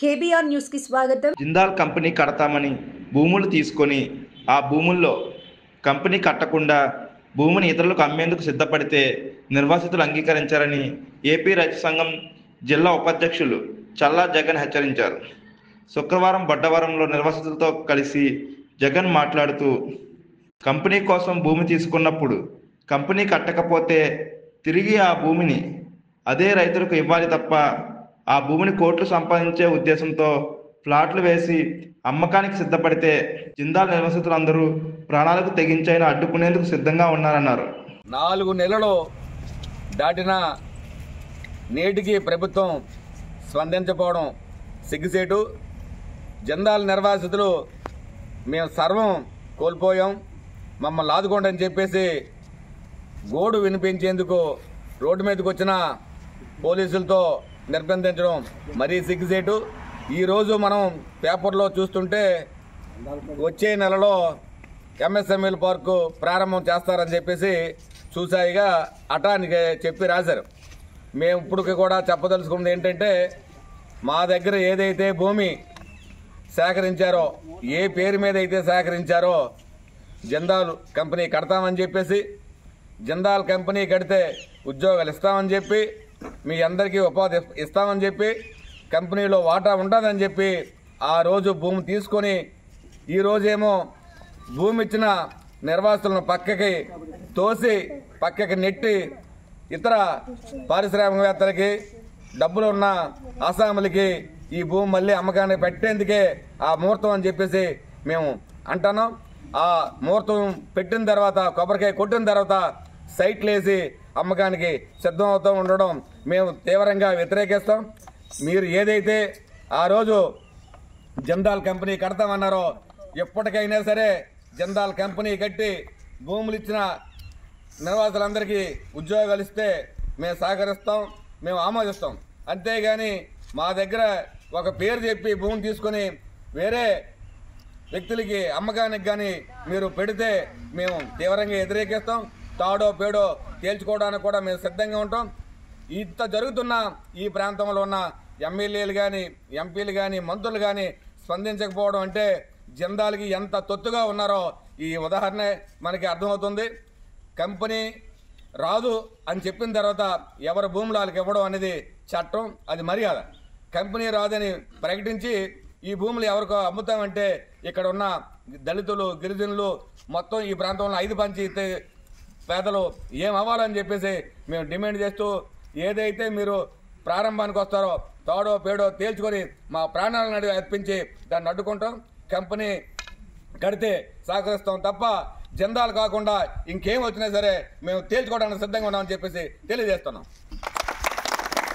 KBR news కి స్వాగతం. Jindal company కడతామని భూములు తీసుకొని ఆ భూముల్లో కంపెనీ కట్టకుండా భూమిని ఇతరులకు అమ్మేందుకు సిద్ధపడితే నిర్వాసితులు అంగీకరించారని ఏపీ రైతు సంఘం జిల్లా ఉపాధ్యక్షులు చల్లా జగన్ హెచ్చరించారు. శుక్రవారం బొడ్డవరంలో నిర్వాసితులతో కలిసి జగన్ మాట్లాడుతూ, కంపెనీ కోసం భూమి తీసుకున్నప్పుడు కంపెనీ కట్టకపోతే తిరిగి ఆ భూమిని అదే రైతులకు ఇవ్వాలి తప్ప ఆ భూమిని కోట్లు సంపాదించే ఉద్దేశంతో ప్లాట్లు వేసి అమ్మకానికి సిద్ధపడితే జిందాల్ నిర్వాసితులందరూ ప్రాణాలకు తెగించైనా అడ్డుకునేందుకు సిద్ధంగా ఉన్నారన్నారు. 4 నెలలు దాటిన నేటికి ప్రభుత్వం స్పందించకపోవడం సిగ్గుసేటు. జిందాల్ నిర్వాసితులు మేము సర్వం కోల్పోయాం, మమ్మల్ని ఆదుకోండి అని చెప్పేసి గోడు వినిపించేందుకు రోడ్డు మీదకి వచ్చిన పోలీసులతో నిర్బంధించడం మరీ సిగ్గుసేటు. ఈరోజు మనం పేపర్లో చూస్తుంటే వచ్చే నెలలో ఎంఎస్ఎంఎల్ పార్కు ప్రారంభం చేస్తారని చెప్పేసి చూసాయిగా అటానికి చెప్పి రాశారు. మేము ఇప్పటికి కూడా చెప్పదలుచుకున్నది ఏంటంటే, మా దగ్గర ఏదైతే భూమి సేకరించారో, ఏ పేరు మీద అయితే సేకరించారో జిందాల్ కంపెనీ కడతామని చెప్పేసి, జిందాల్ కంపెనీ కడితే ఉద్యోగాలు ఇస్తామని చెప్పి, మీ అందరికీ ఉపాధి ఇస్తామని చెప్పి, కంపెనీలో వాటా ఉంటుందని చెప్పి ఆ రోజు భూమి తీసుకొని ఈరోజేమో భూమి ఇచ్చిన నిర్వాసితులను పక్కకి తోసి పక్కకి నెట్టి ఇతర పారిశ్రామికవేత్తలకి, డబ్బులు ఉన్న ఆసాములకి ఈ భూమి మళ్ళీ అమ్మకాన్ని పెట్టేందుకే ఆ ముహూర్తం అని చెప్పేసి మేము అంటున్నాం. ఆ ముహూర్తం పెట్టిన తర్వాత, కొబ్బరికాయ కొట్టిన తర్వాత సైట్లు వేసి అమ్మకానికి సిద్ధం అవుతూ ఉండడం మేము తీవ్రంగా వ్యతిరేకిస్తాం. మీరు ఏదైతే ఆ రోజు జిందాల్ కంపెనీ కడతామన్నారో, ఎప్పటికైనా సరే జిందాల్ కంపెనీ కట్టి భూములు ఇచ్చిన నిర్వాసులందరికీ ఉద్యోగాలు ఇస్తే మేము సహకరిస్తాం, మేము ఆమోదిస్తాం. అంతేగాని మా దగ్గర ఒక పేరు చెప్పి భూమి తీసుకొని వేరే వ్యక్తులకి అమ్మకానికి కానీ మీరు పెడితే మేము తీవ్రంగా వ్యతిరేకిస్తాం. తాడో పేడో తేల్చుకోవడానికి కూడా మేము సిద్ధంగా ఉంటాం. ఇంత జరుగుతున్న ఈ ప్రాంతంలో ఉన్న ఎమ్మెల్యేలు కానీ, ఎంపీలు కానీ, మంత్రులు కానీ స్పందించకపోవడం అంటే జిందాల్కి ఎంత తొత్తుగా ఉన్నారో ఈ ఉదాహరణ మనకి అర్థమవుతుంది. కంపెనీ రాదు అని చెప్పిన తర్వాత ఎవరి భూములు వాళ్ళకి ఇవ్వడం అనేది చట్టం, అది మర్యాద. కంపెనీ రాదని ప్రకటించి ఈ భూములు ఎవరికో అమ్ముతామంటే ఇక్కడ ఉన్న దళితులు, గిరిజనులు, మొత్తం ఈ ప్రాంతంలో 5 పంచాయతీ పేదలు ఏం అవ్వాలని చెప్పేసి మేము డిమాండ్ చేస్తూ, ఏదైతే మీరు ప్రారంభానికి వస్తారో తాడో పేడో తేల్చుకొని మా ప్రాణాలను అర్పించి దాన్ని అడ్డుకుంటాం. కంపెనీ కడితే సహకరిస్తాం తప్ప జిందాల్ కాకుండా ఇంకేం వచ్చినా సరే మేము తేల్చుకోవడానికి సిద్ధంగా ఉన్నామని చెప్పేసి తెలియజేస్తున్నాం.